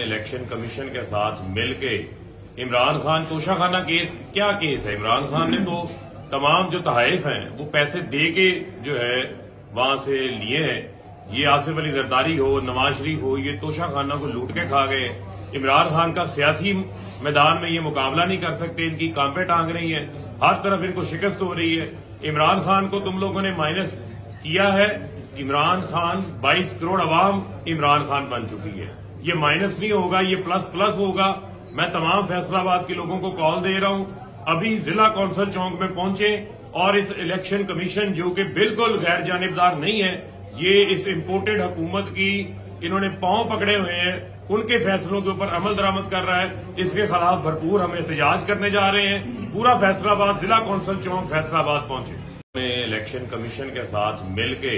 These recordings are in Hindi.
इलेक्शन कमीशन के साथ मिलके इमरान खान तोशाखाना केस, क्या केस है? इमरान खान ने तो तमाम जो तहाइफ हैं वो पैसे दे के जो है वहां से लिए हैं। ये आसिफ अली जरदारी हो, नवाज शरीफ हो, ये तोशाखाना को लूट के खा गए। इमरान खान का सियासी मैदान में ये मुकाबला नहीं कर सकते, इनकी कांपे टांग रही है, हर तरफ इनको शिकस्त हो रही है। इमरान खान को तुम लोगों ने माइनस किया है। इमरान खान 22 करोड़ अवाम इमरान खान बन चुकी है। ये माइनस नहीं होगा, ये प्लस प्लस होगा। मैं तमाम फैसलाबाद के लोगों को कॉल दे रहा हूं, अभी जिला कौंसल चौक में पहुंचे और इस इलेक्शन कमीशन जो कि बिल्कुल गैर जानिबदार नहीं है, ये इस इम्पोर्टेड हुकूमत की इन्होंने पांव पकड़े हुए हैं, उनके फैसलों के ऊपर अमल दरामद कर रहा है। इसके खिलाफ भरपूर हम एहतजाज करने जा रहे हैं। पूरा फैसलाबाद, जिला कौंसल चौक फैसलाबाद पहुंचे। इलेक्शन कमीशन के साथ मिलके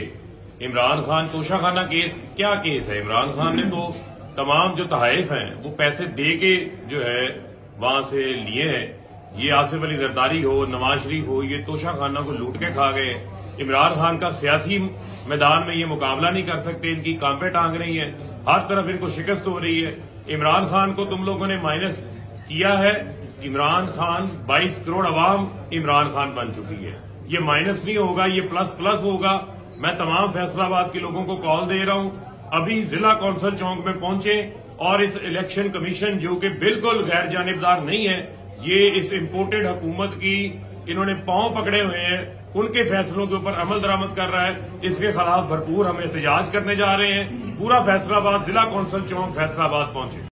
इमरान खान तोशाखाना केस, क्या केस है? इमरान खान ने तो तमाम जो तहाइफ हैं वो पैसे दे के जो है वहां से लिए हैं। ये आसिफ अली जरदारी हो, नवाज शरीफ हो, ये तोशाखाना को लूट के खा गए। इमरान खान का सियासी मैदान में ये मुकाबला नहीं कर सकते, इनकी कांपे टांग रही है, हर तरफ इनको शिकस्त हो रही है। इमरान खान को तुम लोगों ने माइनस किया है। इमरान खान 22 करोड़ अवाम इमरान खान बन चुकी है। ये माइनस नहीं होगा, ये प्लस प्लस होगा। मैं तमाम फैसलाबाद के लोगों को कॉल दे रहा हूं, अभी जिला कौंसल चौक में पहुंचे और इस इलेक्शन कमीशन जो कि बिल्कुल गैर जानिबदार नहीं है, ये इस इम्पोर्टेड हुकूमत की इन्होंने पांव पकड़े हुए हैं, उनके फैसलों के ऊपर अमल दरामद कर रहा है। इसके खिलाफ भरपूर हम एहतजाज करने जा रहे हैं। पूरा फैसलाबाद, जिला कौंसल चौक फैसलाबाद पहुंचे।